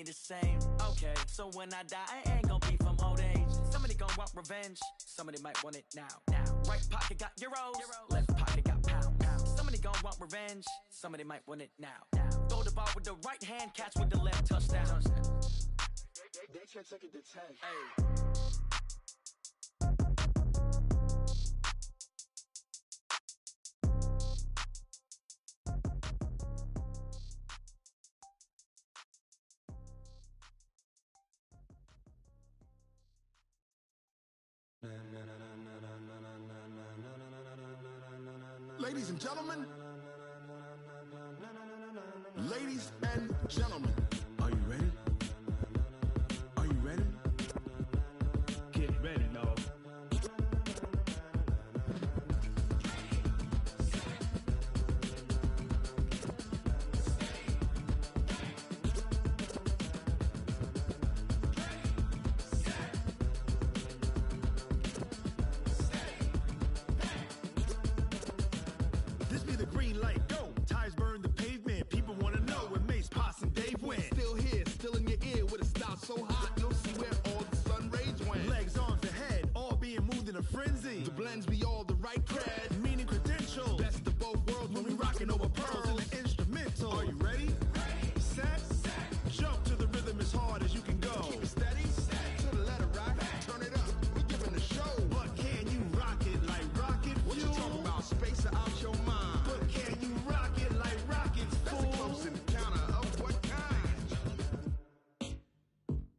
the same. Okay, so when I die, I ain't gonna be from old age. Somebody gonna want revenge, somebody might want it now. Right pocket got euros, left pocket got pounds. Somebody gonna want revenge, somebody might want it now. Throw the ball with the right hand, catch with the left, touchdown. They can't take it to 10. Hey. Ladies and gentlemen, ladies and gentlemen, are you ready? Are you ready? Get ready, no. This be the green light, go. Tires burn the pavement. People wanna know where Mace, Potts, and Dave went. Still here, still in your ear with a style so hot, you'll see where all the sun rays went. Legs, arms, the head, all being moved in a frenzy. The blends be all the right cred, meaning credentials. Best of both worlds when we rockin' over pearls in the instrumental. Are you ready? Set, jump to the rhythm as hard as you can go. Keep it steady, to the letter right. Turn it up, we giving the show. But can you rock it like rocket fuel? What you talking about? Space out your mind. But can you rock it like rockets, fool? That's a close encounter of what kind?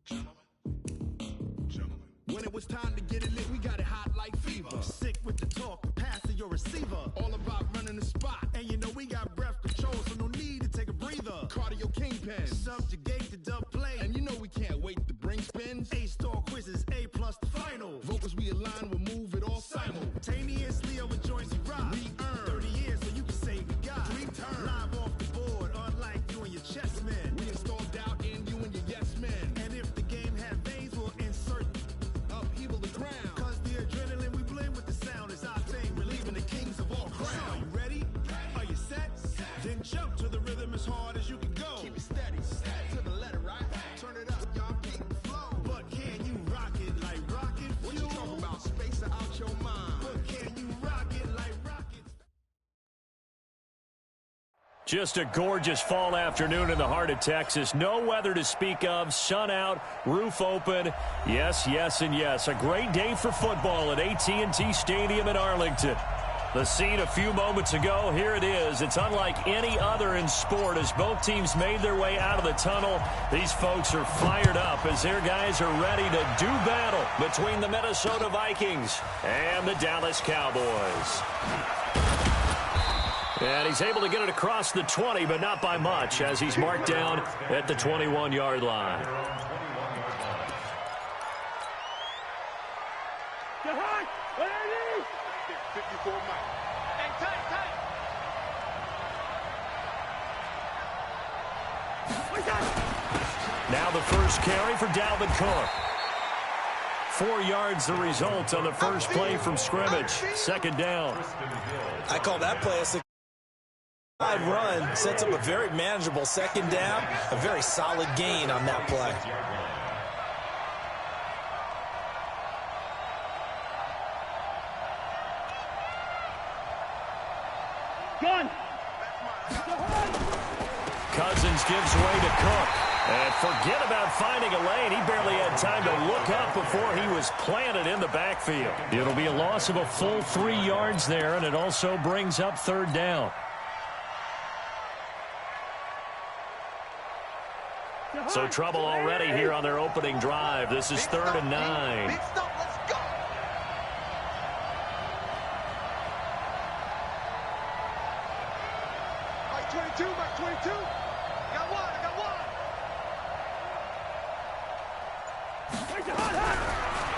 Gentlemen. When it was time to get it lit, we got it hot like fever. Sick with the talk, pass to your receiver. All about running the spot. And you know we got breath control, so no need to take a breather. Cardio kingpin, subjugate the dub play. And you know we can't wait to bring spins. A-star quizzes, A+ the final. Vocals we align, we'll move it all simultaneously over joints we rock. We earn 30 years so you can say we got. Dream turn, live off the board, unlike you and your chess men. We install doubt in you and your yes men. And if the game had veins, we'll insert upheaval the ground. Cause the adrenaline we blend with the sound is our thing, relieving the kings of all crowns. So are you ready? Are you set? Then jump to the rhythm as hard as you can go. Keep it steady, to the letter right. Turn it up, y'all keep the flow. But can you rock it like rocket fuel? What you talking about? Space out your mind. But can you rock it like rockets? Just a gorgeous fall afternoon in the heart of Texas. No weather to speak of. Sun out, roof open. Yes, yes, and yes. A great day for football at AT&T Stadium in Arlington. The scene a few moments ago, here it is. It's unlike any other in sport as both teams made their way out of the tunnel. These folks are fired up as their guys are ready to do battle between the Minnesota Vikings and the Dallas Cowboys. And he's able to get it across the 20, but not by much as he's marked down at the 21-yard line. Now the first carry for Dalvin Cook. 4 yards the result on the first play from scrimmage. Second down. I call that play a run. Sets up a very manageable second down. A very solid gain on that play. Gun! Cousins gives way to Cook. And forget about finding a lane. He barely had time to look up before he was planted in the backfield. It'll be a loss of a full 3 yards there, and it also brings up third down. So trouble already here on their opening drive. This is 3rd and 9. Big stop, let's go. Mike 22, Mike 22. Got one, I got one.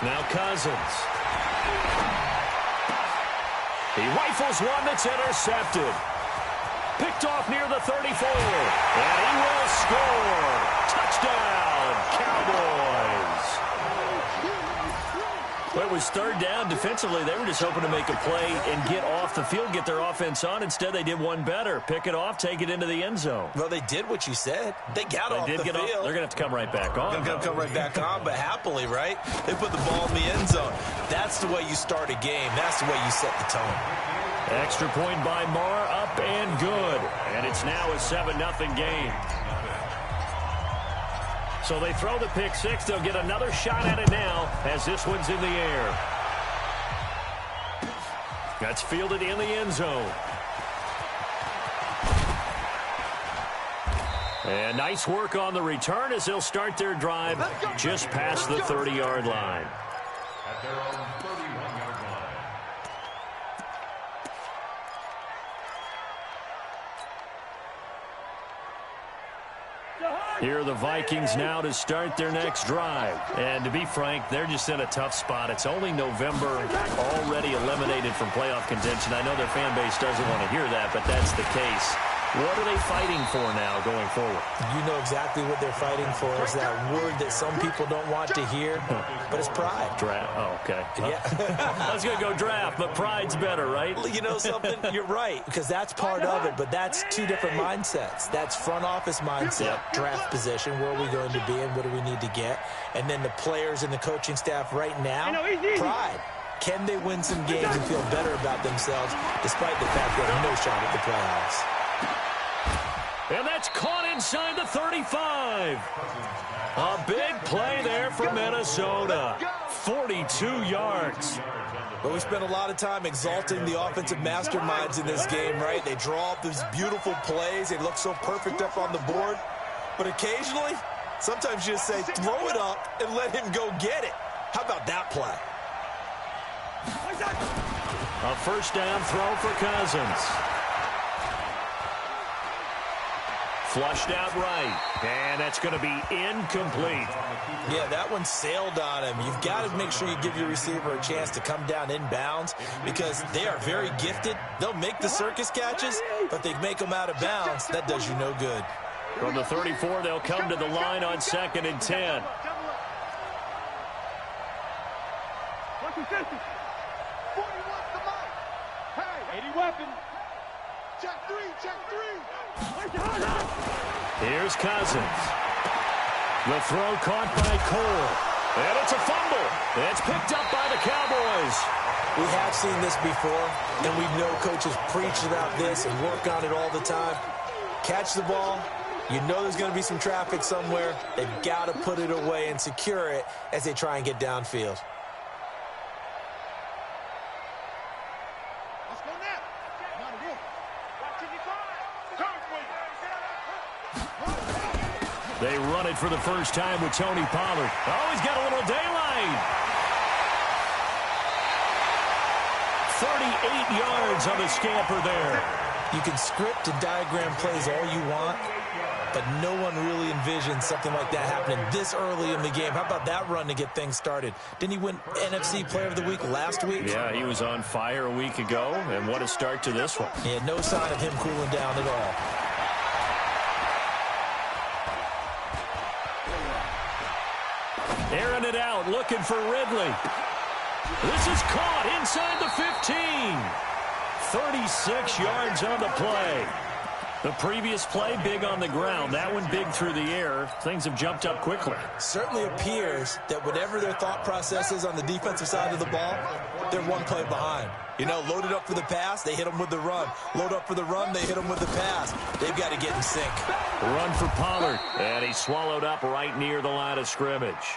Now Cousins. He rifles one that's intercepted. Picked off near the 34. And he will score. Touchdown, Cowboys. Well, it was third down. Defensively, they were just hoping to make a play and get off the field, get their offense on. Instead, they did one better. Pick it off, take it into the end zone. Well, they did what you said. They got off the field. They're going to have to come right back on. They're going to come right back on, but happily, right? They put the ball in the end zone. That's the way you start a game. That's the way you set the tone. Extra point by Marr, up and good. And it's now a 7-0 game. So they throw the pick six. They'll get another shot at it now as this one's in the air. That's fielded in the end zone. And nice work on the return as they'll start their drive just past the 30-yard line. At their own 31-yard line. Here are the Vikings now to start their next drive. And to be frank, they're just in a tough spot. It's only November, already eliminated from playoff contention. I know their fan base doesn't want to hear that, but that's the case. What are they fighting for now going forward? You know exactly what they're fighting for. Is that word that some people don't want to hear, but it's pride. Draft. Oh, okay. Yeah. I was going to go draft, but pride's better, right? You know something? You're right, because that's part of it, but that's two different mindsets. That's front office mindset, draft position, where are we going to be and what do we need to get? And then the players and the coaching staff right now, pride. Can they win some games and feel better about themselves despite the fact they have no shot at the playoffs? And that's caught inside the 35. A big play there for Minnesota. 42 yards. But we spent a lot of time exalting the offensive masterminds in this game, right? They draw up these beautiful plays. They look so perfect up on the board. But occasionally, sometimes you just say, throw it up and let him go get it. How about that play? A first down throw for Cousins. Flushed out right, and that's going to be incomplete. Yeah, that one sailed on him. You've got to make sure you give your receiver a chance to come down inbounds because they are very gifted. They'll make the circus catches, but they make them out of bounds. That does you no good. From the 34, they'll come to the line on 2nd and 10. Hey, 80 weapon. Check three. Here's Cousins. The throw caught by Cole. And it's a fumble. It's picked up by the Cowboys. We have seen this before, and we know coaches preach about this and work on it all the time. Catch the ball. You know there's going to be some traffic somewhere. They've got to put it away and secure it as they try and get downfield. They run it for the first time with Tony Pollard. Oh, he's got a little daylight. 38 yards on the scamper there. You can script and diagram plays all you want, but no one really envisions something like that happening this early in the game. How about that run to get things started? Didn't he win NFC Player of the Week last week? Yeah, he was on fire a week ago, and what a start to this one. Yeah, no sign of him cooling down at all. Airing it out, looking for Ridley. This is caught inside the 15. 36 yards on the play. The previous play, big on the ground. That one big through the air. Things have jumped up quickly. Certainly appears that whatever their thought process is on the defensive side of the ball, they're one play behind. You know, loaded up for the pass, they hit them with the run. Load up for the run, they hit them with the pass. They've got to get in sync. Run for Pollard, and he's swallowed up right near the line of scrimmage.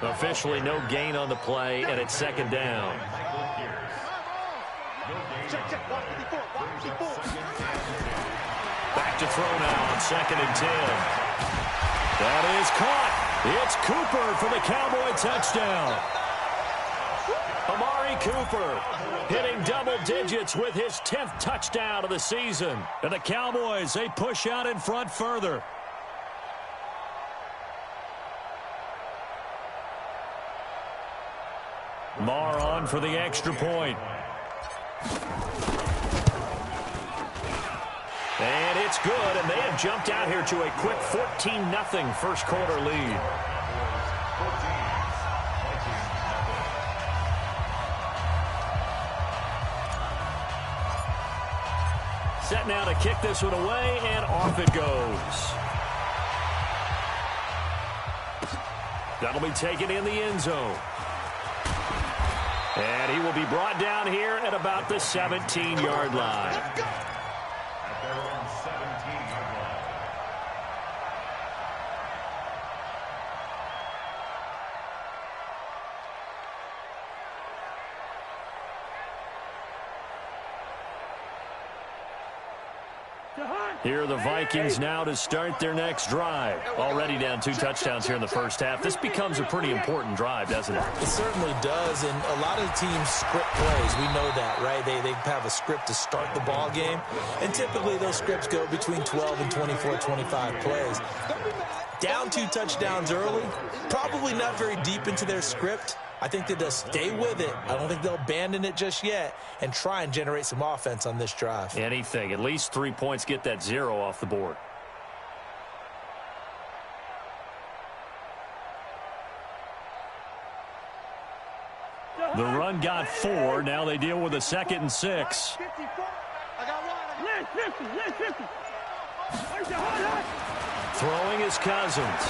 Officially no gain on the play, and it's 2nd down. Back to throw now on 2nd and 10. That is caught. It's Cooper for the Cowboy touchdown. Amari Cooper hitting double digits with his 10th touchdown of the season. And the Cowboys, they push out in front further. Marr on for the extra point. And it's good, and they have jumped out here to a quick 14-0 first quarter lead. Set now to kick this one away, and off it goes. That'll be taken in the end zone. And he will be brought down here at about the 17-yard line. At their own 17-yard line. Here are the Vikings now to start their next drive. Already down 2 touchdowns here in the first half. This becomes a pretty important drive, doesn't it? It certainly does, and a lot of the teams script plays. We know that, right? They have a script to start the ball game, and typically those scripts go between 12 and 24, 25 plays. Down 2 touchdowns early, probably not very deep into their script. I think that they'll stay with it. I don't think they'll abandon it just yet and try and generate some offense on this drive. Anything. At least 3 points, get that 0 off the board. The run got 4. Now they deal with a 2nd and 6. Throwing is Cousins.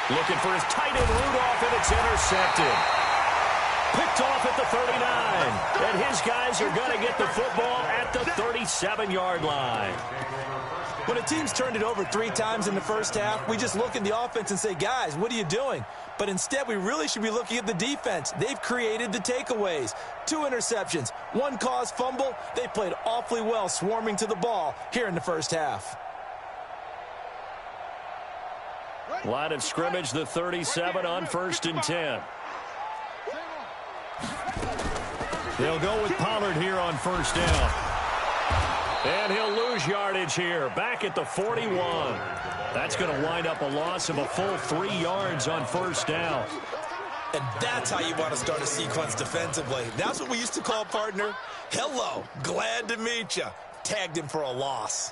Looking for his tight end Rudolph, and it's intercepted. Picked off at the 39. And his guys are going to get the football at the 37-yard line. When a team's turned it over 3 times in the first half, we just look at the offense and say, guys, what are you doing? But instead, we really should be looking at the defense. They've created the takeaways. 2 interceptions, 1 caused fumble. They played awfully well swarming to the ball here in the first half. Line of scrimmage, the 37 on 1st and 10. They'll go with Pollard here on 1st down. And he'll lose yardage here, back at the 41. That's going to wind up a loss of a full 3 yards on 1st down. And that's how you want to start a sequence defensively. That's what we used to call, partner, hello, glad to meet you. Tagged him for a loss.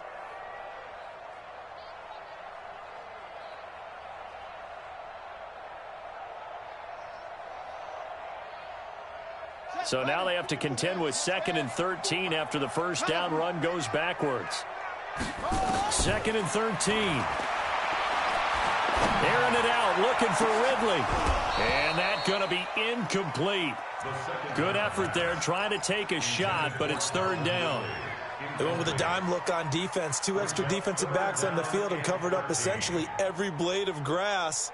So now they have to contend with 2nd and 13 after the 1st down run goes backwards. 2nd and 13. Airing it out, looking for Ridley. And that's going to be incomplete. Good effort there, trying to take a shot, but it's 3rd down. They went with a dime look on defense. 2 extra defensive backs on the field and covered up essentially every blade of grass.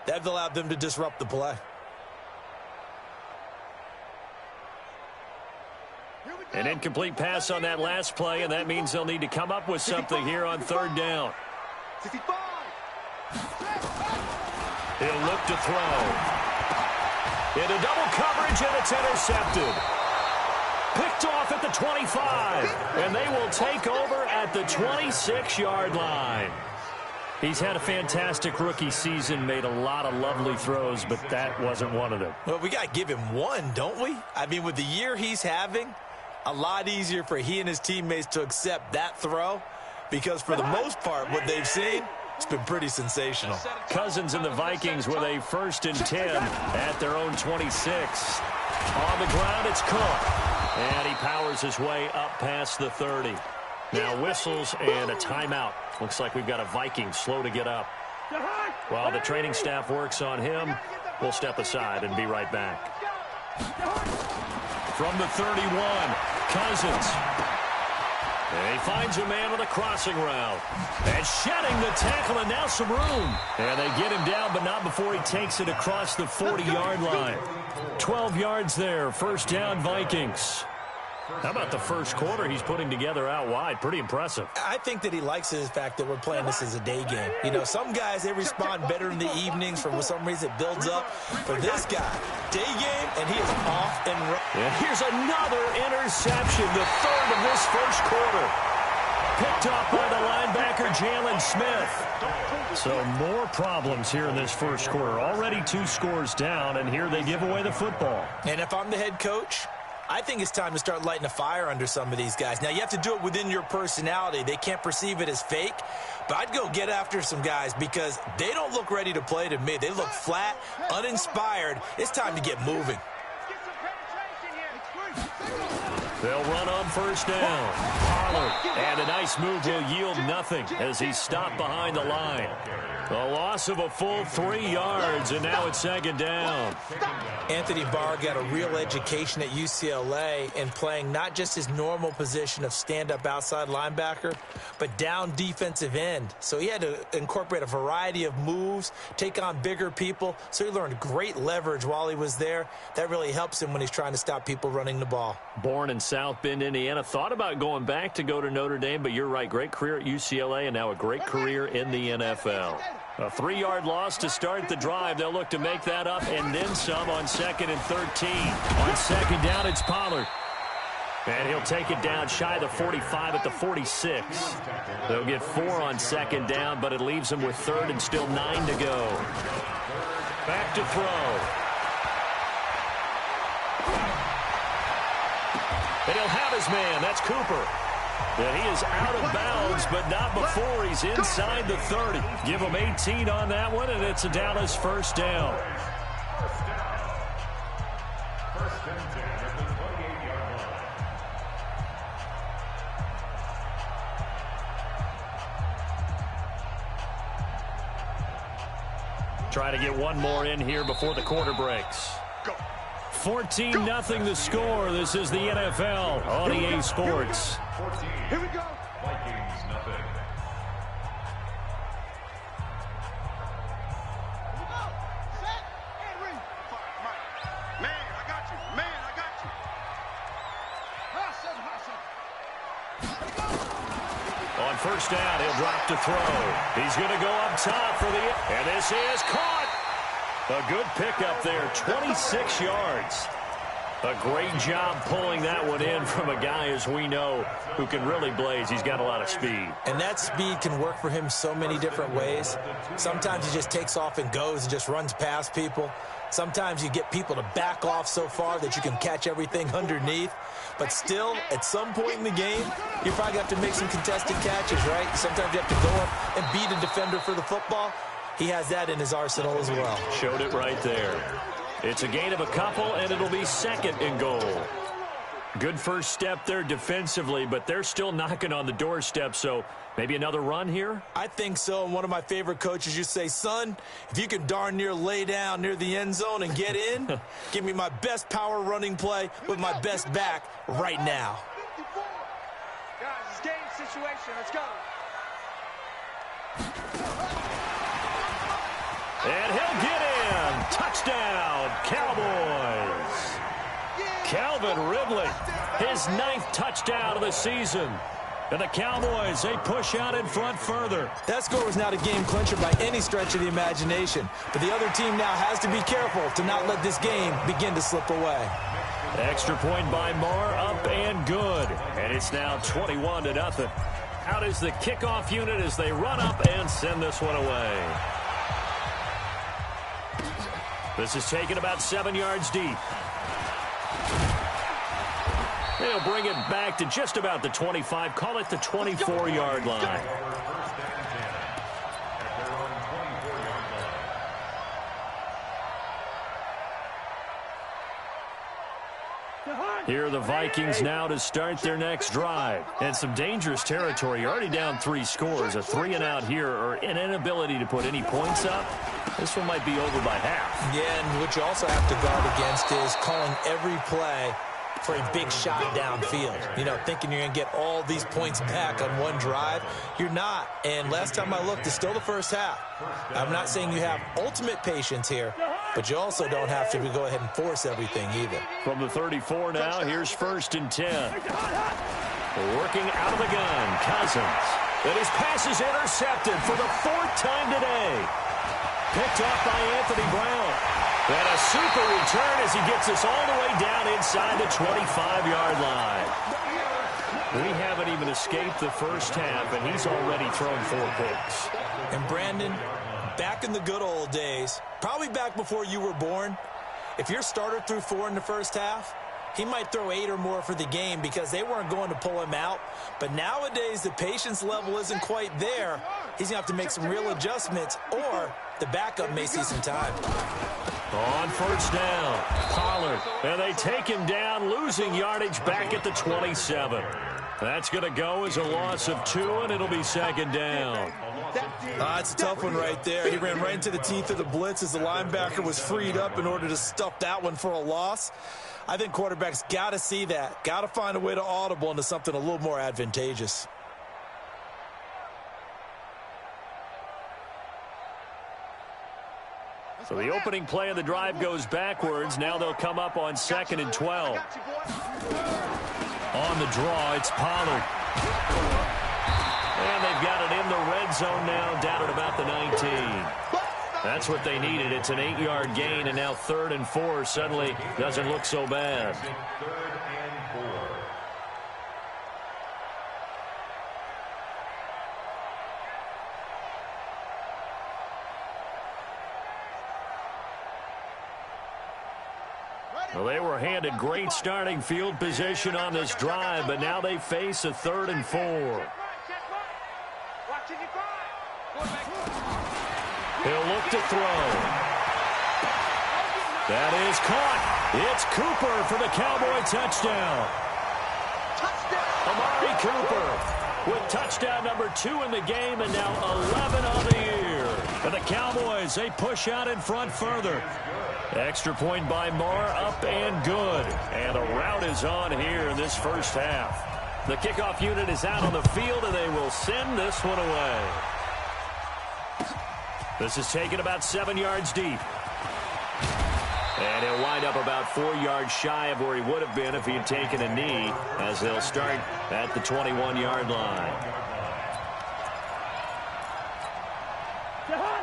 That allowed them to disrupt the play. An incomplete pass on that last play, and that means they'll need to come up with something here on 3rd down. He'll look to throw. Into double coverage, and it's intercepted. Picked off at the 25, and they will take over at the 26-yard line. He's had a fantastic rookie season, made a lot of lovely throws, but that wasn't one of them. Well, we got to give him one, don't we? I mean, with the year he's having, a lot easier for he and his teammates to accept that throw because for the most part, what they've seen, it's been pretty sensational. Cousins and the Vikings with a 1st and 10 at their own 26. On the ground, it's Cook. And he powers his way up past the 30. Now whistles and a timeout. Looks like we've got a Viking slow to get up. While the training staff works on him, we'll step aside and be right back. From the 31, Cousins. And he finds a man with a crossing route. And shedding the tackle, and now some room. And they get him down, but not before he takes it across the 40-yard line. 12 yards there, 1st down Vikings. How about the first quarter he's putting together out wide? Pretty impressive. I think that he likes the fact that we're playing this as a day game. You know, some guys, they respond better in the evenings. For some reason, it builds up. For this guy, day game, and he is off and running. And here's another interception, the 3rd of this first quarter. Picked up by the linebacker, Jalen Smith. So more problems here in this first quarter. Already 2 scores down, and here they give away the football. And if I'm the head coach, I think it's time to start lighting a fire under some of these guys. Now, you have to do it within your personality. They can't perceive it as fake. But I'd go get after some guys because they don't look ready to play to me. They look flat, uninspired. It's time to get moving. They'll run on first down. Pollard, and a nice move will yield nothing as he's stopped behind the line. A loss of a full 3 yards, and now it's second down. Anthony Barr got a real education at UCLA in playing not just his normal position of stand-up outside linebacker, but down defensive end. So he had to incorporate a variety of moves, take on bigger people. So he learned great leverage while he was there. That really helps him when he's trying to stop people running the ball. Born in South Bend, Indiana. Thought about going back to go to Notre Dame, but you're right. Great career at UCLA and now a great career in the NFL. A 3-yard loss to start the drive. They'll look to make that up and then some on 2nd and 13. On second down, it's Pollard. And he'll take it down shy of the 45 at the 46. They'll get 4 on second down, but it leaves them with 3rd and still 9 to go. Back to throw. And he'll have his man. That's Cooper. And he is out of bounds, but not before he's inside the 30. Give him 18 on that one, and it's a Dallas first down. First and 10 at the 28-yard line. Try to get one more in here before the quarter breaks. 14-0 the score. This is the NFL on EA Sports. 14. Here we go. Vikings, nothing. Set and read. Man, I got you. Man, I got you. On first down, he'll drop to throw. He's going to go up top for the... And this is caught. A good pickup there, 26 yards. A great job pulling that one in from a guy, as we know, who can really blaze. He's got a lot of speed. And that speed can work for him so many different ways. Sometimes he just takes off and goes and just runs past people. Sometimes you get people to back off so far that you can catch everything underneath. But still, at some point in the game, you probably have to make some contested catches, right? Sometimes you have to go up and beat a defender for the football. He has that in his arsenal as well. Showed it right there. It's a gain of a couple, and it'll be 2nd and goal. Good first step there defensively, but they're still knocking on the doorstep, so maybe another run here? I think so, and one of my favorite coaches used to say, son, if you can darn near lay down near the end zone and get in, give me my best power running play with my best back right now. Guys, it's game situation. Let's go. And he'll get in. Touchdown, Cowboys. Calvin Ridley, his 9th touchdown of the season. And the Cowboys, they push out in front further. That score was not a game clincher by any stretch of the imagination. But the other team now has to be careful to not let this game begin to slip away. Extra point by Marr, up and good. And it's now 21-0. Out is the kickoff unit as they run up and send this one away. This is taken about 7 yards deep. They'll bring it back to just about the 25. Call it the 24-yard line. Here are the Vikings now to start their next drive. And some dangerous territory. You're already down 3 scores. A 3 and out here, or an inability to put any points up. This one might be over by half. Yeah, and what you also have to guard against is calling every play for a big shot downfield. You know, thinking you're going to get all these points back on one drive. You're not. And last time I looked, it's still the first half. I'm not saying you have ultimate patience here, but you also don't have to go ahead and force everything either. From the 34 now, here's 1st and 10. Working out of the gun, Cousins. And his pass is intercepted for the 4th time today. Picked off by Anthony Brown. And a super return as he gets us all the way down inside the 25-yard line. We haven't even escaped the first half, and he's already thrown 4 picks. And Brandon, back in the good old days, probably back before you were born, if your starter threw 4 in the first half, he might throw 8 or more for the game because they weren't going to pull him out. But nowadays, the patience level isn't quite there. He's going to have to make some real adjustments, or the backup may see some time. On first down, Pollard. And they take him down, losing yardage back at the 27. That's going to go as a loss of 2, and it'll be second down. It's a tough one right there. He ran right into the teeth of the blitz as the linebacker was freed up in order to stuff that one for a loss. I think quarterbacks got to see that. Got to find a way to audible into something a little more advantageous. So the opening play of the drive goes backwards. Now they'll come up on 2nd and 12. On the draw, it's Pollard. And they've got it in the red zone now, down at about the 19. That's what they needed. It's an 8-yard gain, and now 3rd and 4 suddenly doesn't look so bad. Well, they were handed great starting field position on this drive, but now they face a 3rd and 4. He'll look to throw. That is caught. It's Cooper for the Cowboy touchdown. Amari Cooper with touchdown number 2 in the game, and now 11 on the year. And the Cowboys, they push out in front further. Extra point by Marr, up and good. And a rout is on here in this first half. The kickoff unit is out on the field, and they will send this one away. This is taken about 7 yards deep. And he'll wind up about 4 yards shy of where he would have been if he had taken a knee, as they'll start at the 21-yard line.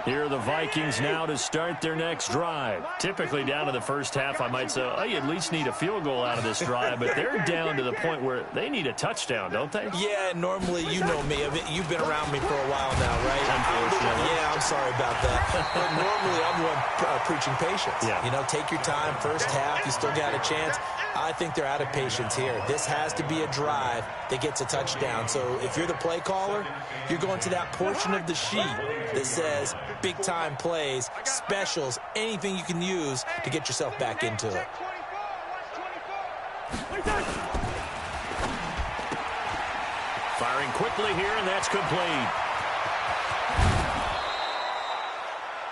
Here are the Vikings now to start their next drive. Typically down to the first half, I might say, oh, you at least need a field goal out of this drive, but they're down to the point where they need a touchdown, don't they? Yeah, normally, you know me. I mean, you've been around me for a while now, right? Unfortunately. Yeah, I'm sorry about that. But normally, I'm the one preaching patience. Yeah. You know, take your time. First half, you still got a chance. I think they're out of patience here. This has to be a drive that gets a touchdown. So if you're the play caller, you're going to that portion of the sheet that says big-time plays, specials, anything you can use to get yourself back into it. Firing quickly here, and that's complete.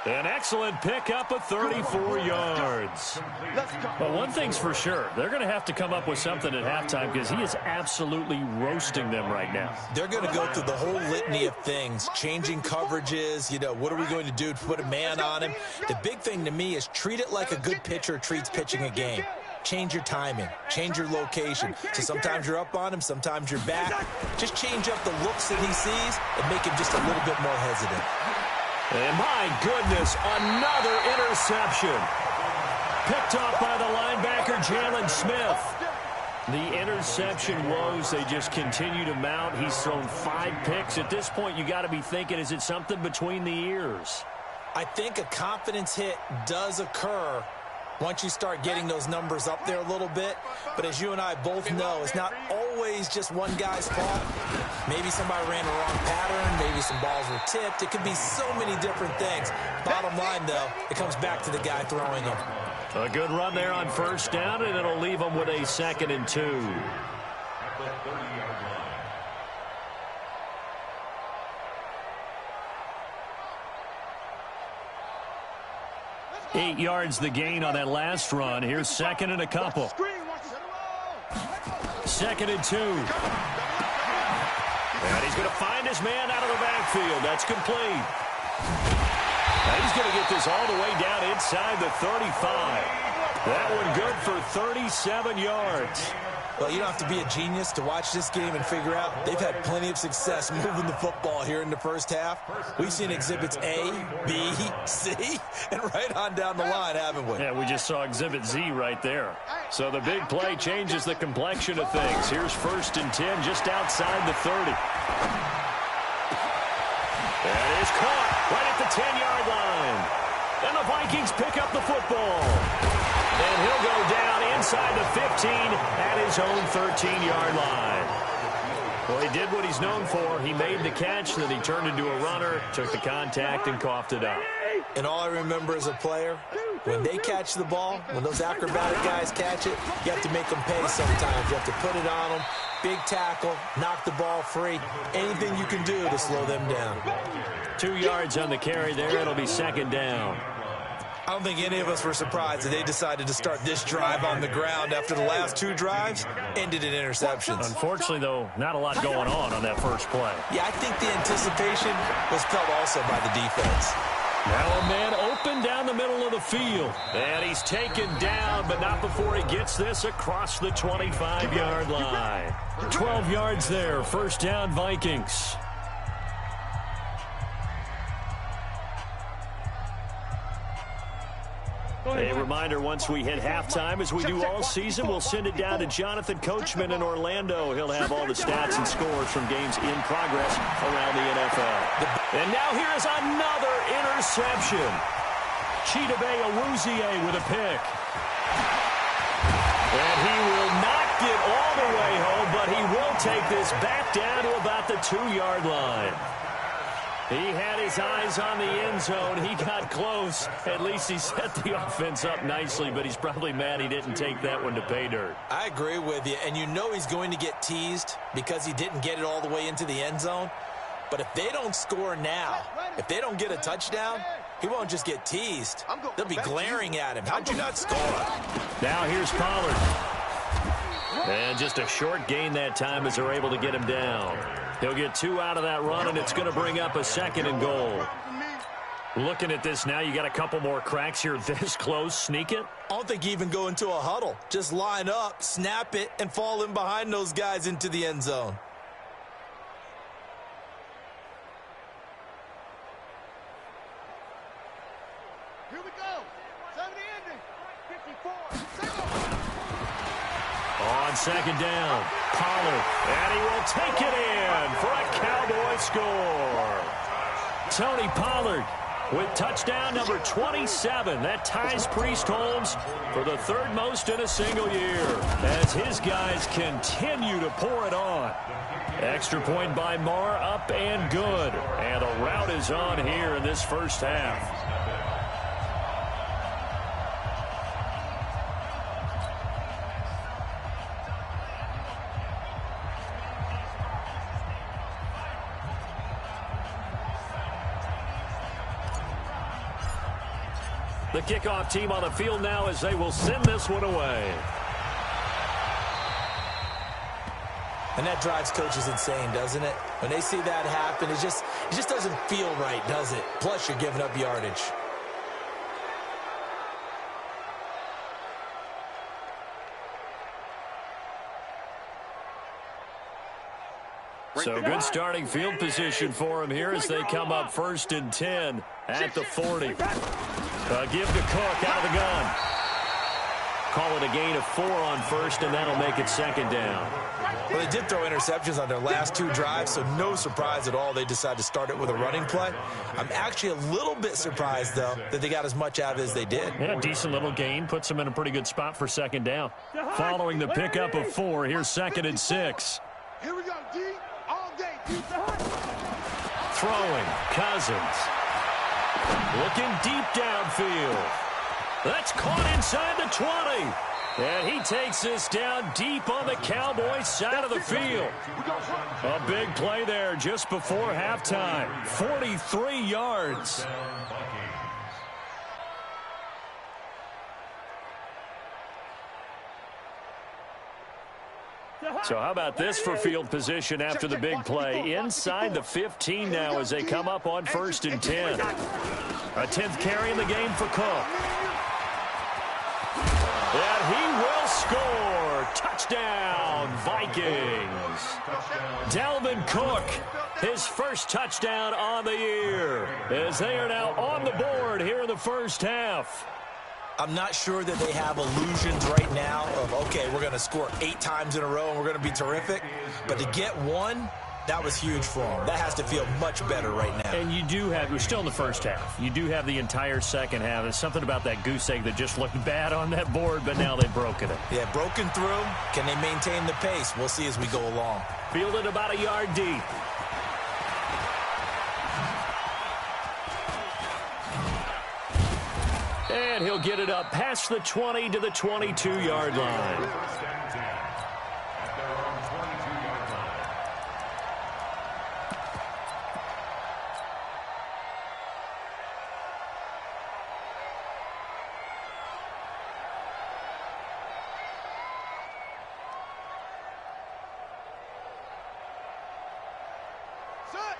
An excellent pickup of 34 yards. But one thing's for sure, they're going to have to come up with something at halftime because he is absolutely roasting them right now. They're going to go through the whole litany of things, changing coverages, you know, what are we going to do to put a man on him? The big thing to me is treat it like a good pitcher treats pitching a game. Change your timing, change your location. So sometimes you're up on him, sometimes you're back. Just change up the looks that he sees and make him just a little bit more hesitant. And my goodness, another interception. Picked off by the linebacker, Jalen Smith. The interception woes, they just continue to mount. He's thrown 5 picks. At this point, you got to be thinking, is it something between the ears? I think a confidence hit does occur once you start getting those numbers up there a little bit. But as you and I both know, it's not always just one guy's fault. Maybe somebody ran the wrong pattern. Maybe some balls were tipped. It could be so many different things. Bottom line, though, it comes back to the guy throwing them. A good run there on first down, and it'll leave them with a 2nd and 2. 8 yards the gain on that last run. Here's 2nd and a couple. 2nd and 2. And he's going to find his man out of the backfield. That's complete. And he's going to get this all the way down inside the 35. That one good for 37 yards. Well, you don't have to be a genius to watch this game and figure out they've had plenty of success moving the football here in the first half. We've seen exhibits A, B, C, and right on down the line, haven't we? Yeah, we just saw exhibit Z right there. So the big play changes the complexion of things. Here's 1st and 10 just outside the 30. That is caught right at the 10-yard line. And the Vikings pick up the football. And he'll go down inside the 15 at his own 13-yard line. Well, he did what he's known for. He made the catch, then he turned into a runner, took the contact, and coughed it up. And all I remember as a player, when they catch the ball, when those acrobatic guys catch it, you have to make them pay sometimes. You have to put it on them, big tackle, knock the ball free. Anything you can do to slow them down. 2 yards on the carry there. It'll be second down. I don't think any of us were surprised that they decided to start this drive on the ground after the last 2 drives ended in interceptions. Unfortunately, though, not a lot going on that first play. Yeah, I think the anticipation was felt also by the defense. Now a man open down the middle of the field. And he's taken down, but not before he gets this across the 25-yard line. 12 yards there. First down, Vikings. A reminder, once we hit halftime, as we do all season, we'll send it down to Jonathan Coachman in Orlando. He'll have all the stats and scores from games in progress around the NFL. And now here is another interception. Chidobe Awuzie with a pick. And he will not get all the way home, but he will take this back down to about the 2-yard line. He had his eyes on the end zone. He got close. At least he set the offense up nicely, but he's probably mad he didn't take that one to pay dirt. I agree with you, and you know he's going to get teased because he didn't get it all the way into the end zone. But if they don't score now, if they don't get a touchdown, he won't just get teased. They'll be glaring at him. How'd you not score? Now here's Pollard. And just a short gain that time as they're able to get him down. He'll get 2 out of that run, and it's going to bring up a 2nd and goal. Looking at this now, you got a couple more cracks here this close. Sneak it? I don't think you even go into a huddle. Just line up, snap it, and fall in behind those guys into the end zone. Here we go. 70 ending. 54. On second down, Pollard, and he will take it in for a Cowboy score. Tony Pollard with touchdown number 27. That ties Priest Holmes for the 3rd most in a single year as his guys continue to pour it on. Extra point by Marr, up and good. And the rout is on here in this first half. The kickoff team on the field now as they will send this one away. And that drives coaches insane, doesn't it? When they see that happen, it just doesn't feel right, does it? Plus, you're giving up yardage. So good starting field position for him here as they come up 1st and 10 at the 40. Give to Cook out of the gun. Call it a gain of 4 on 1st, and that'll make it 2nd down. Well, they did throw interceptions on their last 2 drives, so no surprise at all they decided to start it with a running play. I'm actually a little bit surprised, though, that they got as much out of it as they did. Yeah, decent little gain. Puts them in a pretty good spot for 2nd down. Following the pickup of 4, here's 2nd and 6. Here we go, D. All day. Throwing, Cousins. Looking deep downfield. That's caught inside the 20. And he takes this down deep on the Cowboys side of the field. A big play there just before halftime. 43 yards. So how about this for field position after the big play? Inside the 15 now as they come up on 1st and 10. A 10th carry in the game for Cook. And he will score. Touchdown, Vikings. Dalvin Cook, his first touchdown on the year, as they are now on the board here in the first half. I'm not sure that they have illusions right now of, okay, we're going to score 8 times in a row and we're going to be terrific. But to get 1, that was huge for them. That has to feel much better right now. And you do have, we're still in the first half. You do have the entire second half. There's something about that goose egg that just looked bad on that board, but now they've broken it. Yeah, broken through. Can they maintain the pace? We'll see as we go along. Fielded about a yard deep. And he'll get it up past the 20 to the 22-yard line. First and 10 at their own 22-yard line.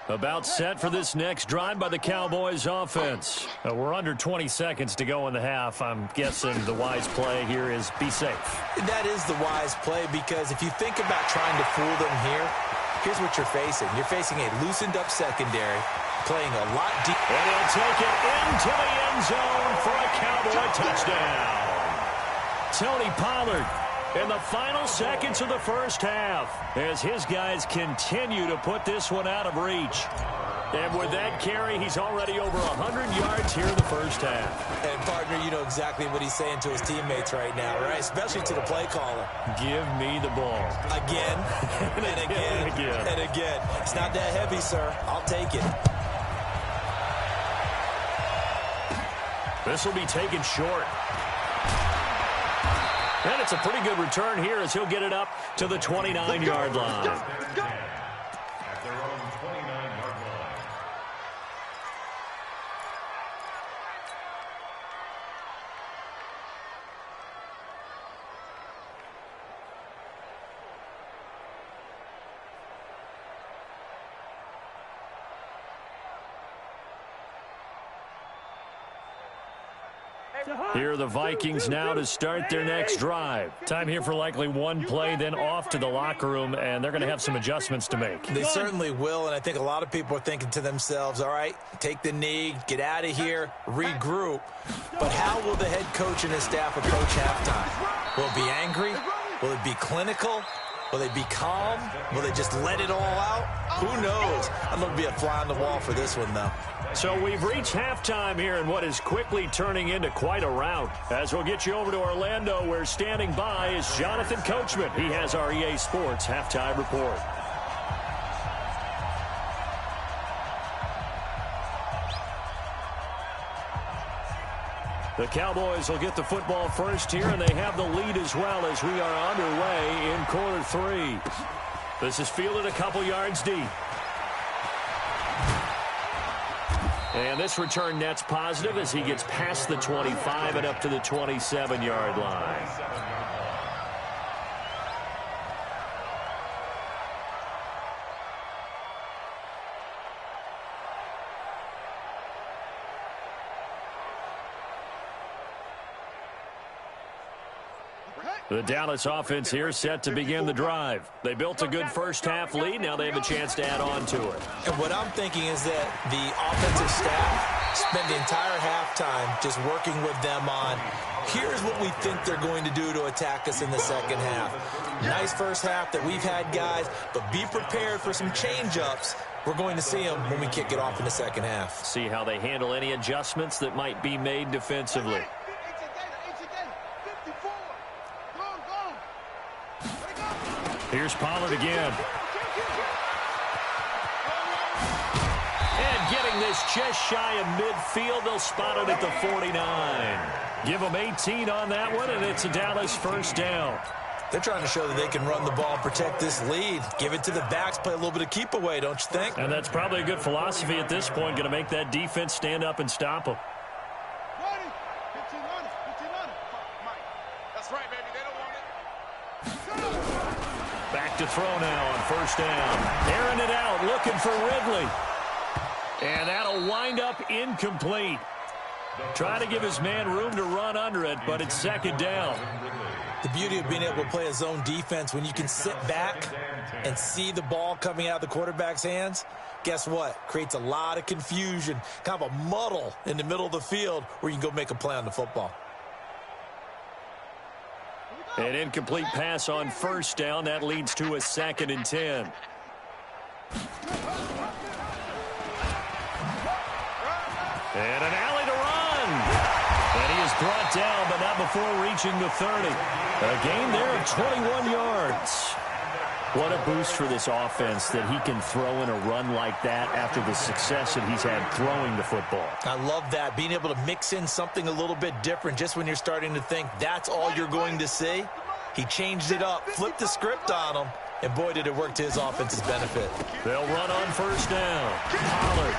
About set for this next drive by the Cowboys offense. We're under 20 seconds to go in the half. I'm guessing the wise play here is be safe. That is the wise play, because if you think about trying to fool them here, here's what you're facing. You're facing a loosened up secondary, playing a lot deep. And he'll take it into the end zone for a Cowboy touchdown. Tony Pollard in the final seconds of the first half as his guys continue to put this one out of reach. And with that carry, he's already over 100 yards here in the first half. And, partner, you know exactly what he's saying to his teammates right now, right? Especially to the play caller. Give me the ball. Again, and again, and again. It's not that heavy, sir. I'll take it. This will be taken short. And it's a pretty good return here as he'll get it up to the 29-yard line. At their own 29-yard line. Here are the Vikings now to start their next drive. Time here for likely one play, then off to the locker room, and they're going to have some adjustments to make. They certainly will, and I think a lot of people are thinking to themselves, all right, take the knee, get out of here, regroup. But how will the head coach and his staff approach halftime? Will it be angry? Will it be clinical? Will they be calm? Will they just let it all out? Who knows? I'm going to be a fly on the wall for this one, though. So we've reached halftime here in what is quickly turning into quite a rout. As we'll get you over to Orlando, where standing by is Jonathan Coachman. He has our EA Sports halftime report. The Cowboys will get the football first here, and they have the lead as well as we are underway in quarter three. This is fielded a couple yards deep. And this return net's positive as he gets past the 25 and up to the 27-yard line. The Dallas offense here set to begin the drive. They built a good first-half lead. Now they have a chance to add on to it. And what I'm thinking is that the offensive staff spent the entire halftime just working with them on, here's what we think they're going to do to attack us in the second half. Nice first half that we've had, guys, but be prepared for some change-ups. We're going to see them when we kick it off in the second half. See how they handle any adjustments that might be made defensively. Here's Pollard again. And getting this just shy of midfield. They'll spot it at the 49. Give them 18 on that one, and it's a Dallas first down. They're trying to show that they can run the ball and protect this lead. Give it to the backs, play a little bit of keep away, don't you think? And that's probably a good philosophy at this point. Going to make that defense stand up and stop them. That's right, baby. They don't want it. Back to throw now on first down. Airing it out, looking for Ridley. And that'll wind up incomplete. Trying to give his man room to run under it, but it's second down. The beauty of being able to play a zone defense, when you can sit back and see the ball coming out of the quarterback's hands, guess what? Creates a lot of confusion, kind of a muddle in the middle of the field where you can go make a play on the football. An incomplete pass on first down. That leads to a 2nd and 10. And an alley to run. And he is brought down, but not before reaching the 30. A gain there of 21 yards. What a boost for this offense that he can throw in a run like that after the success that he's had throwing the football. I love that, being able to mix in something a little bit different just when you're starting to think that's all you're going to see. He changed it up, flipped the script on him, and boy, did it work to his offense's benefit. They'll run on first down. Pollard.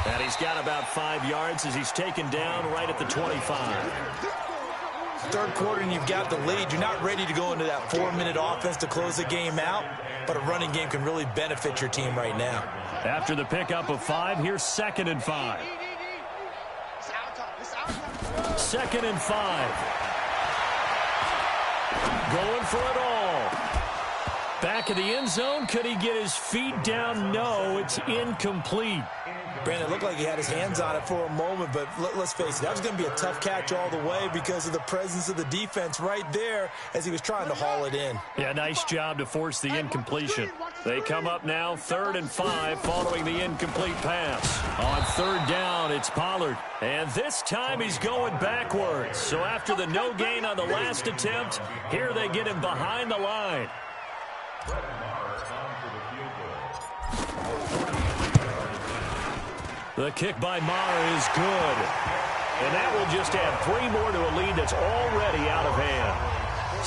And he's got about 5 yards as he's taken down right at the 25. Third quarter and you've got the lead. You're not ready to go into that 4-minute offense to close the game out, but a running game can really benefit your team right now. After the pickup of 5, here's 2nd and 5. 2nd and 5. Going for it all. Back of the end zone. Could he get his feet down? No, it's incomplete. Brandon, it looked like he had his hands on it for a moment, but let's face it, that was going to be a tough catch all the way because of the presence of the defense right there as he was trying to haul it in. Yeah, nice job to force the incompletion. They come up now 3rd and 5 following the incomplete pass. On 3rd down, it's Pollard. And this time he's going backwards. So after the no gain on the last attempt, here they get him behind the line. The kick by Maher is good. And that will just add 3 more to a lead that's already out of hand.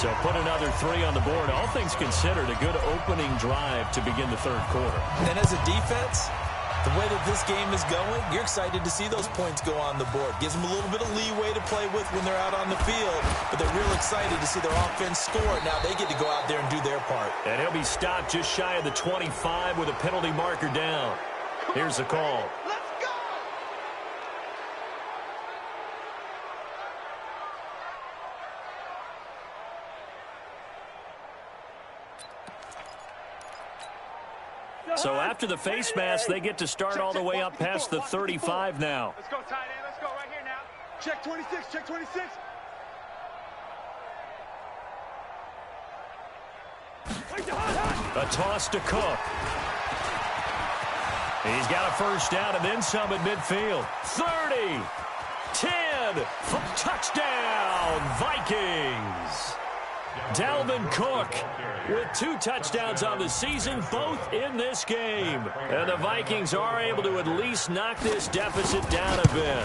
So put another 3 on the board. All things considered, a good opening drive to begin the third quarter. And as a defense, the way that this game is going, you're excited to see those points go on the board. Gives them a little bit of leeway to play with when they're out on the field, but they're real excited to see their offense score. Now they get to go out there and do their part. And he'll be stopped just shy of the 25 with a penalty marker down. Here's the call. So after the face mask, they get to start all the way up past the 35 now. Let's go, tight end. Let's go right here now. Check 26. Check 26. A toss to Cook. He's got a first down and then some at midfield. 30, 10, touchdown, Vikings. Dalvin Cook with 2 touchdowns on the season, both in this game. And the Vikings are able to at least knock this deficit down a bit.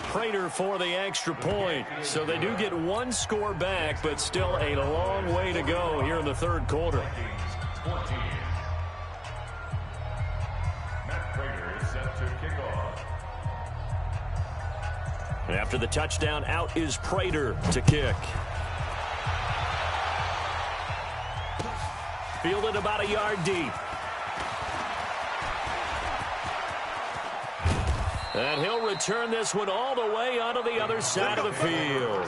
Prater for the extra point. So they do get 1 score back, but still a long way to go here in the third quarter. Matt Prater is set to kick off. After the touchdown, out is Prater to kick. Fielded about a yard deep. And he'll return this one all the way onto the other side of the field.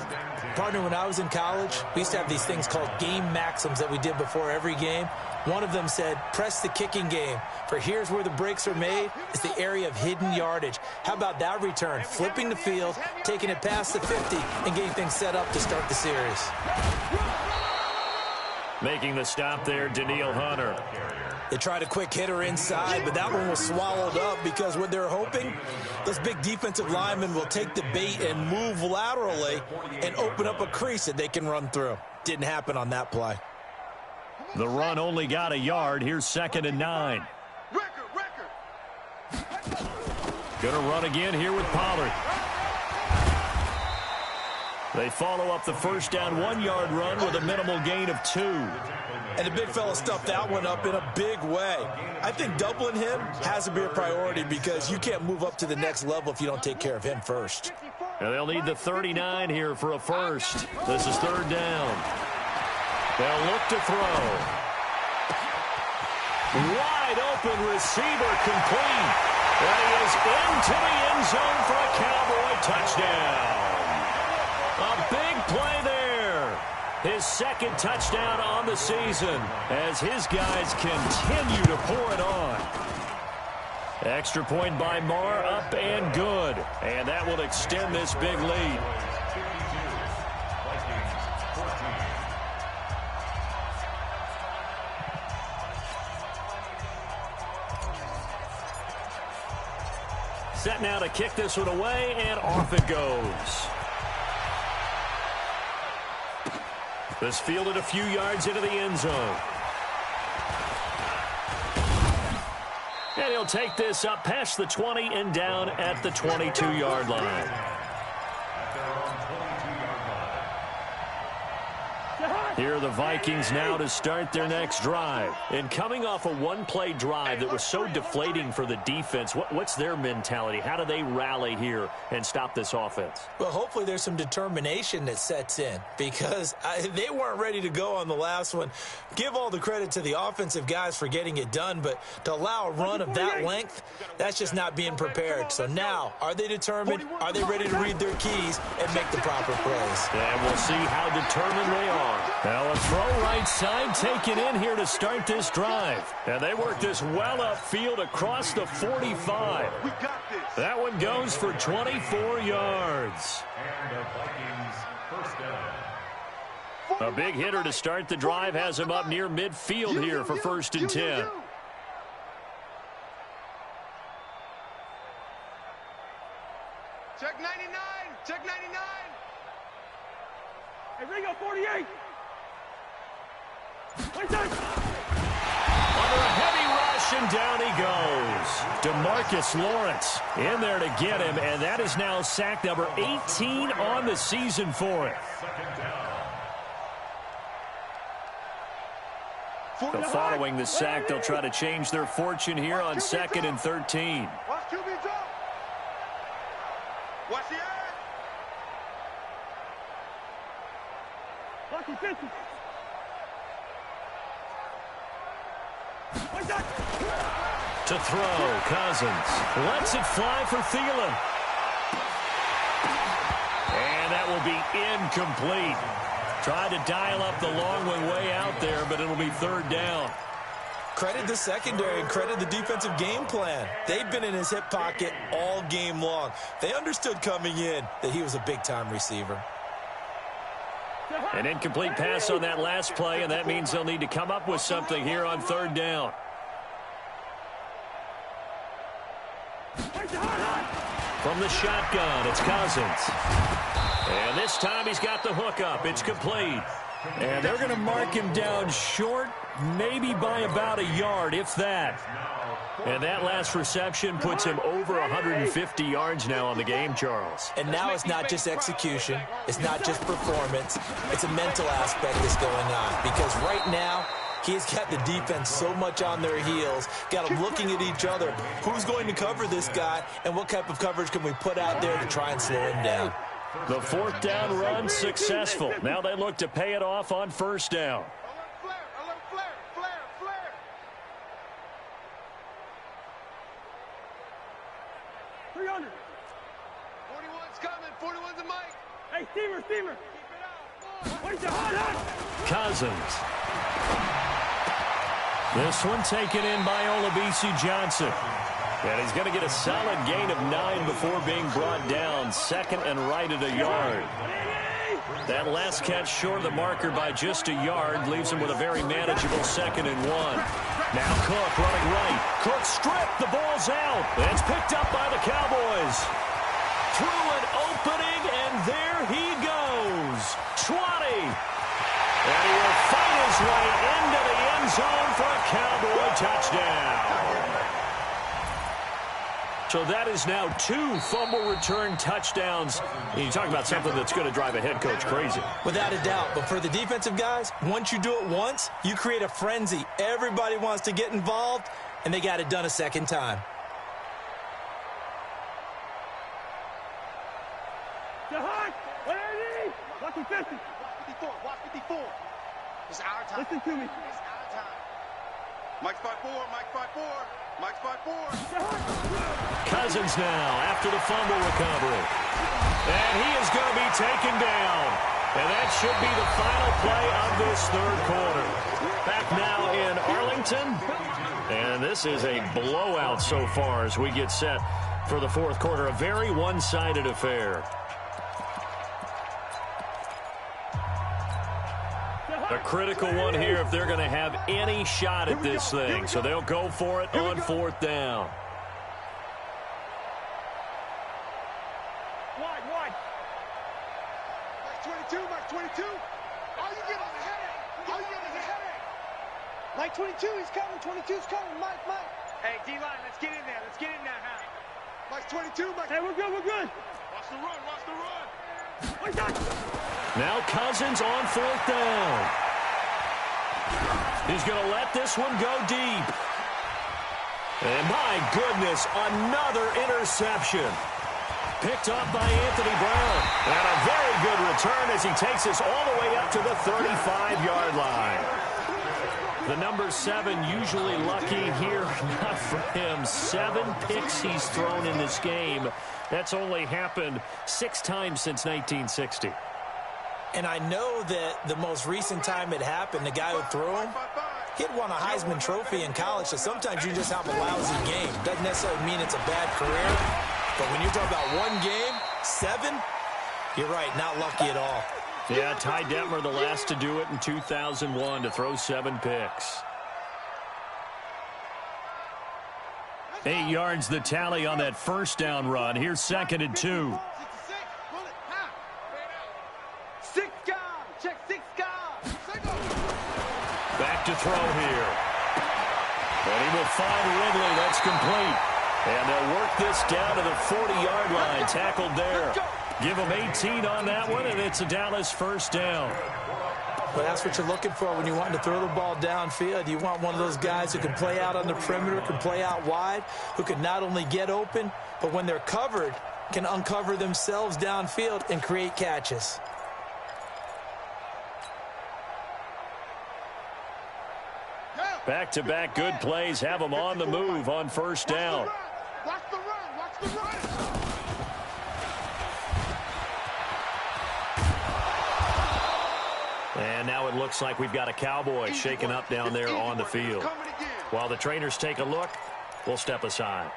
Partner, when I was in college, we used to have these things called game maxims that we did before every game. One of them said, press the kicking game, for here's where the breaks are made. It's the area of hidden yardage. How about that return? Flipping the field, taking it past the 50, and getting things set up to start the series. Making the stop there, Daniil Hunter. They tried a quick hitter inside, but that one was swallowed up because what they're hoping, those big defensive linemen will take the bait and move laterally and open up a crease that they can run through. Didn't happen on that play. The run only got a yard. Here's 2nd and 9. Gonna run again here with Pollard. They follow up the first down 1-yard run with a minimal gain of 2. And the big fella stuffed that one up in a big way. I think doubling him has to be a priority because you can't move up to the next level if you don't take care of him first. And they'll need the 39 here for a first. This is 3rd down. They'll look to throw. Wide open receiver complete. And he is into the end zone for a Cowboy touchdown. A big play there. His 2nd touchdown on the season as his guys continue to pour it on. Extra point by Maher, up and good. And that will extend this big lead. Set now to kick this one away, and off it goes. This fielded a few yards into the end zone. And he'll take this up past the 20 and down at the 22-yard line. Here are the Vikings now to start their next drive. And coming off a one-play drive that was so deflating for the defense, what's their mentality? How do they rally here and stop this offense? Well, hopefully there's some determination that sets in because they weren't ready to go on the last one. Give all the credit to the offensive guys for getting it done, but to allow a run of that length, that's just not being prepared. So now, are they determined? Are they ready to read their keys and make the proper plays? And we'll see how determined they are. Now a throw right side taken in here to start this drive. And they work this well upfield across the 45. That one goes for 24 yards. And the Vikings first down. A big hitter to start the drive has him up near midfield here for 1st and 10. Check 99. Check 99. Hey, Ringo, 48. Under a heavy rush, and down he goes. DeMarcus Lawrence in there to get him, and that is now sack number 18 on the season for him. So following the sack, they'll try to change their fortune here on 2nd and 13. Watch QB drop. Watch the eye. Lucky 50. To throw, Cousins lets it fly for Thielen. And that will be incomplete. Tried to dial up the long one way out there, but it'll be 3rd down. Credit the secondary and credit the defensive game plan. They've been in his hip pocket all game long. They understood coming in that he was a big-time receiver. An incomplete pass on that last play, and that means they'll need to come up with something here on 3rd down. From the shotgun, it's Cousins. And this time he's got the hook up. It's complete. And they're going to mark him down short, maybe by about a yard, if that. And that last reception puts him over 150 yards now on the game, Charles. And now it's not just execution. It's not just performance. It's a mental aspect that's going on. Because right now, he's got the defense so much on their heels, got them looking at each other. Who's going to cover this guy, and what type of coverage can we put out there to try and slow him down? The 4th down run successful. Now they look to pay it off on 1st down. Alert flare. 300. 41's coming. 41's a mic. Hey, steamer. Keep it out. Wait, hot. Cousins. This one taken in by Olabisi Johnson. And he's going to get a solid gain of 9 before being brought down. 2nd and right at a yard. That last catch short of the marker by just a yard leaves him with a very manageable 2nd and 1. Now Cook running right. Cook stripped. The ball's out. It's picked up by the Cowboys. Through an opening, and there he goes. 20. And he will fight his way into the end zone for a Cowboy touchdown. So that is now 2 fumble return touchdowns. You talk about something that's going to drive a head coach crazy. Without a doubt. But for the defensive guys, once you do it once, you create a frenzy. Everybody wants to get involved, and they got it done a 2nd time. Lucky 50. 54. Watch 54. It's our time. Listen to me. It's our time. Mike 5-4. Mike 5-4. Mike 5-4. Cousins now after the fumble recovery. And he is going to be taken down. And that should be the final play of this 3rd quarter. Back now in Arlington. And this is a blowout so far as we get set for the 4th quarter. A very one-sided affair. A critical one here if they're going to have any shot at this thing. So they'll go for it on 4th down. Wide. Mike 22. Mike 22. All you get is a headache. Mike 22, he's coming. 22's coming. Mike. Hey, D-line, let's get in there. Let's get in there, Hal. Mike's 22, Mike. Hey, we're good, we're good. Watch the run, watch the run. Mike, got you. Now Cousins on 4th down. He's going to let this one go deep. And my goodness, another interception. Picked up by Anthony Brown. And a very good return as he takes us all the way up to the 35-yard line. The number 7 usually lucky here, not for him. 7 picks he's thrown in this game. That's only happened 6 times since 1960. And I know that the most recent time it happened, the guy who threw him, he'd won a Heisman Trophy in college, so sometimes you just have a lousy game. Doesn't necessarily mean it's a bad career, but when you're talking about one game, 7, you're right, not lucky at all. Yeah, Ty Detmer, the last to do it in 2001, to throw 7 picks. 8 yards the tally on that first down run. Here's 2nd and 2. Back to throw here. And he will find Ridley. That's complete. And they'll work this down to the 40-yard line. Tackled there. Give him 18 on that one, and it's a Dallas first down. Well, that's what you're looking for when you want to throw the ball downfield. You want one of those guys who can play out on the perimeter, can play out wide, who can not only get open, but when they're covered, can uncover themselves downfield and create catches. Back-to-back good plays have them on the move on first down. Watch the run, watch the run. And now it looks like we've got a Cowboy shaken up down there on the field. While the trainers take a look, we'll step aside.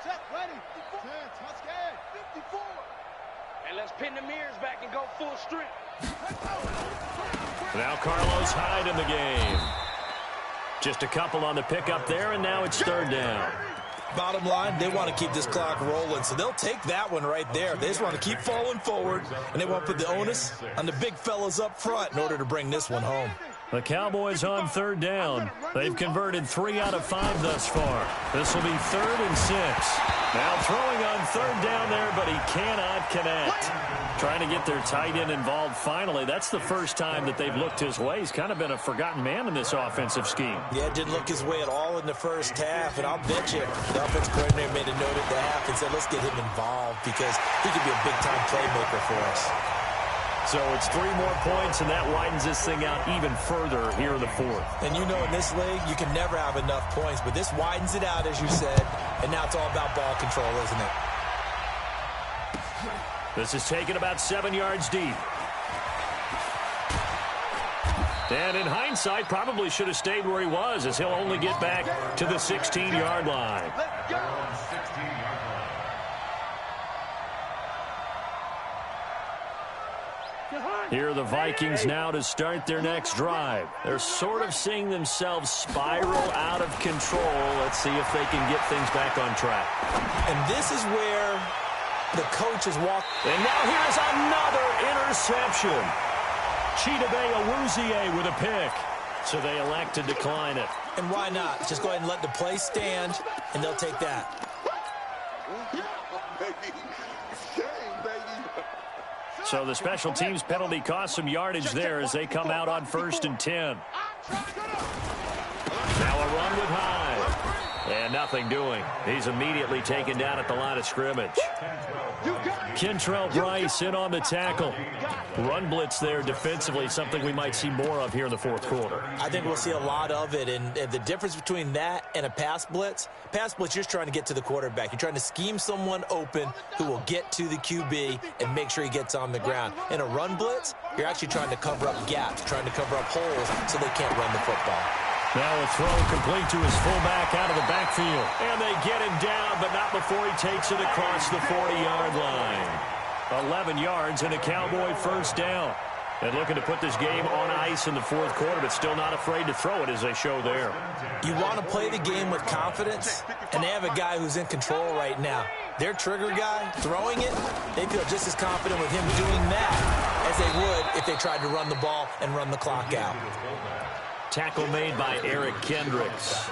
Set, ready. 54. And let's pin the mirrors back and go full strength. Now Carlos Hyde in the game. Just a couple on the pickup there, and now it's 3rd down. Bottom line, they want to keep this clock rolling, so they'll take that one right there. They just want to keep falling forward, and they want to put the onus on the big fellas up front in order to bring this one home. The Cowboys on 3rd down. They've converted 3 out of 5 thus far. This will be 3rd and 6. Now throwing on 3rd down there, but he cannot connect. Trying to get their tight end involved finally. That's the first time that they've looked his way. He's kind of been a forgotten man in this offensive scheme. Yeah, it didn't look his way at all in the first half, and I'll bet you the offensive coordinator made a note at the half and said, let's get him involved because he could be a big-time playmaker for us. So it's 3 more points, and that widens this thing out even further here in the 4th. And you know in this league, you can never have enough points, but this widens it out, as you said, and now it's all about ball control, isn't it? This is taken about 7 yards deep. And in hindsight, probably should have stayed where he was, as he'll only get back to the 16-yard line. Let's go. Here are the Vikings now to start their next drive. They're sort of seeing themselves spiral out of control. Let's see if they can get things back on track. And this is where the coach is walking. And now here's another interception. Chidobe Awuzie with a pick. So they elect to decline it. And why not? Just go ahead and let the play stand, and they'll take that. So the special teams penalty cost some yardage there as they come out on 1st and 10. Now a run with Hyde. And nothing doing. He's immediately taken down at the line of scrimmage. Kentrell Brice in on the tackle. Run blitz there defensively, something we might see more of here in the 4th quarter. I think we'll see a lot of it, and the difference between that and a pass blitz, you're just trying to get to the quarterback. You're trying to scheme someone open who will get to the QB and make sure he gets on the ground. In a run blitz, you're actually trying to cover up gaps, trying to cover up holes so they can't run the football. Now a throw complete to his fullback out of the backfield. And they get him down, but not before he takes it across the 40-yard line. 11 yards and a Cowboy first down. And looking to put this game on ice in the 4th quarter, but still not afraid to throw it as they show there. You want to play the game with confidence, and they have a guy who's in control right now. Their trigger guy, throwing it, they feel just as confident with him doing that as they would if they tried to run the ball and run the clock out. Tackle made by Eric Kendricks.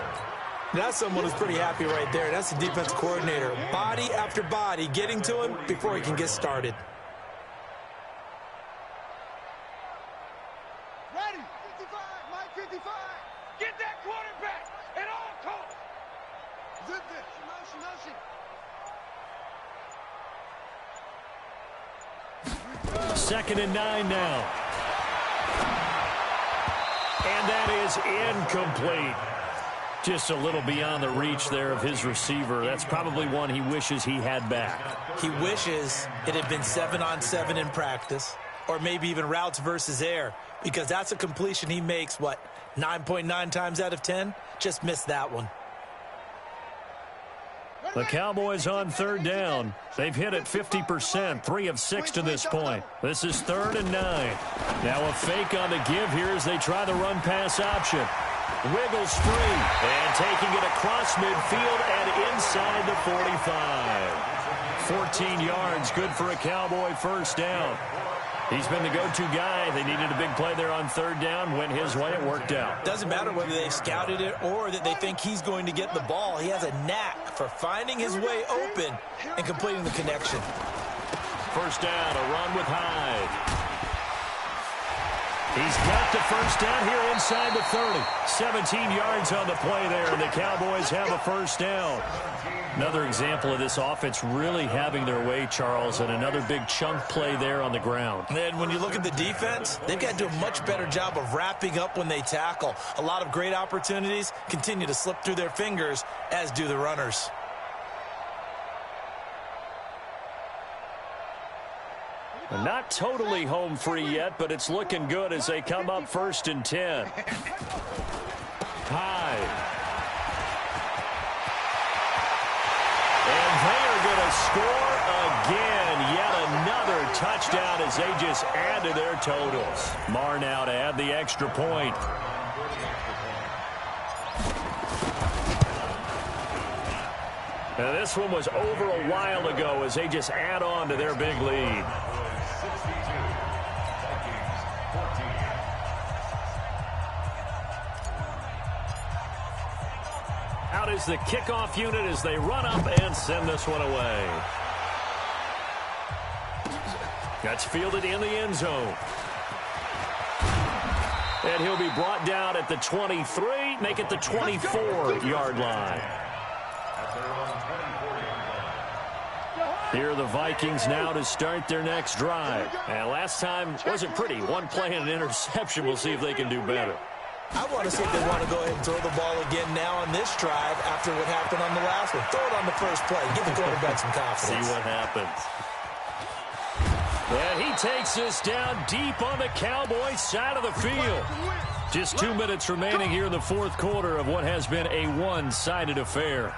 That's someone who's pretty happy right there. That's the defense coordinator. Body after body getting to him before he can get started. Ready. 55. Mike 55. Get that quarterback at all costs. Zip this. Motion. 2nd and 9 now. And that is incomplete. Just a little beyond the reach there of his receiver. That's probably one he wishes he had back. He wishes it had been 7-on-7 in practice, or maybe even routes versus air, because that's a completion he makes, 9.9 times out of 10? Just missed that one. The Cowboys on 3rd down. They've hit it 50%, 3 of 6 to this point. This is 3rd and 9. Now a fake on the give here as they try the run-pass option. Wiggles free, and taking it across midfield and inside the 45. 14 yards, good for a Cowboy 1st down. He's been the go-to guy. They needed a big play there on 3rd down. Went his way. It worked out. Doesn't matter whether they scouted it or that they think he's going to get the ball. He has a knack for finding his way open and completing the connection. 1st down, a run with Hyde. He's got the 1st down here inside the 30. 17 yards on the play there, and the Cowboys have a 1st down. Another example of this offense really having their way, Charles, and another big chunk play there on the ground. And when you look at the defense, they've got to do a much better job of wrapping up when they tackle. A lot of great opportunities continue to slip through their fingers, as do the runners. Not totally home free yet, but it's looking good as they come up 1st and 10. Hyde. And they are going to score again. Yet another touchdown as they just add to their totals. Marr now to add the extra point. Now this one was over a while ago as they just add on to their big lead. Out is the kickoff unit as they run up and send this one away. That's fielded in the end zone. And he'll be brought down at the 23, make it the 24-yard line. Here are the Vikings now to start their next drive. And last time wasn't pretty. One play and an interception. We'll see if they can do better. I want to see if they want to go ahead and throw the ball again now on this drive after what happened on the last one. Throw it on the first play. Give the quarterback some confidence. See what happens. And he takes this down deep on the Cowboys side of the field. Just 2 minutes remaining here in the 4th quarter of what has been a one-sided affair.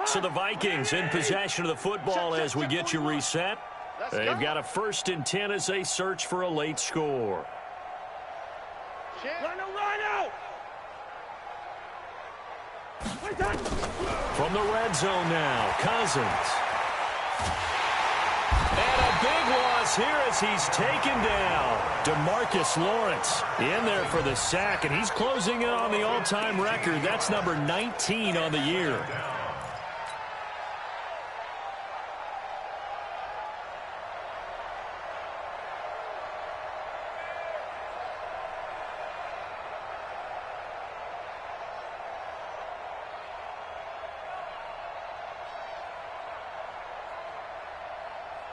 So the Vikings in possession of the football as we get you reset. They've got a 1st and 10 as they search for a late score. From the red zone now, Cousins. And a big loss here as he's taken down. DeMarcus Lawrence in there for the sack, and he's closing in on the all-time record. That's number 19 on the year.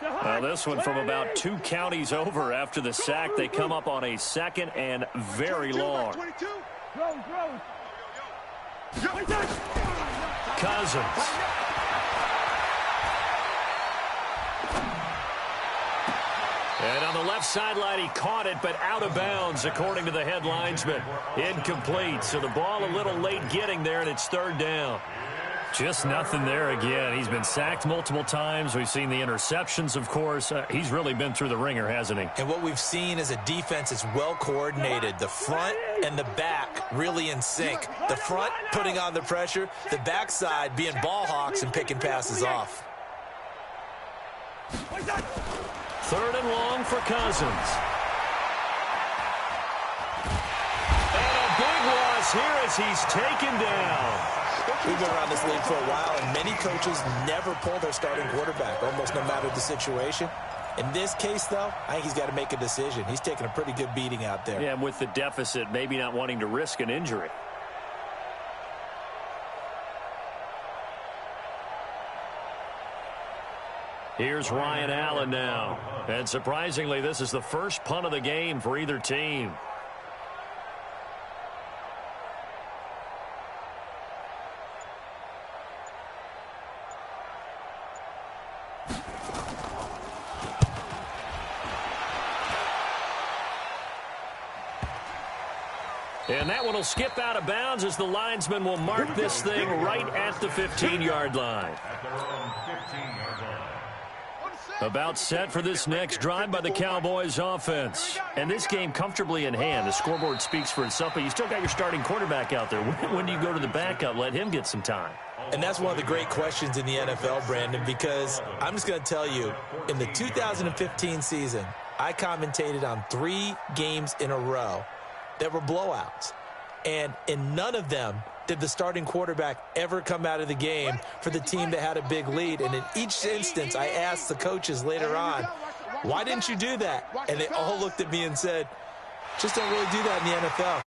Well, this one from about 2 counties over after the sack. They come up on a 2nd and very long. Cousins. And on the left sideline, he caught it, but out of bounds, according to the head linesman. Incomplete. So the ball a little late getting there, and it's 3rd down. Just nothing there again. He's been sacked multiple times. We've seen the interceptions, of course. He's really been through the ringer, hasn't he? And what we've seen is a defense that's well coordinated. The front and the back really in sync. The front putting on the pressure, the backside being ball hawks and picking passes off. 3rd and long for Cousins. here as he's taken down. We've been around this league for a while, and many coaches never pull their starting quarterback, almost no matter the situation. In this case, though, I think he's got to make a decision. He's taking a pretty good beating out there. Yeah, and with the deficit, maybe not wanting to risk an injury. Here's Ryan Allen now. And surprisingly, this is the first punt of the game for either team. And that one will skip out of bounds as the linesman will mark this thing right at the 15-yard line. About set for this next drive by the Cowboys offense. And this game comfortably in hand. The scoreboard speaks for itself, but you still got your starting quarterback out there. When do you go to the backup? Let him get some time. And that's one of the great questions in the NFL, Brandon, because I'm just going to tell you, in the 2015 season, I commentated on 3 games in a row that were blowouts. And in none of them did the starting quarterback ever come out of the game for the team that had a big lead. And in each instance, I asked the coaches later on, why didn't you do that? And they all looked at me and said, just don't really do that in the NFL.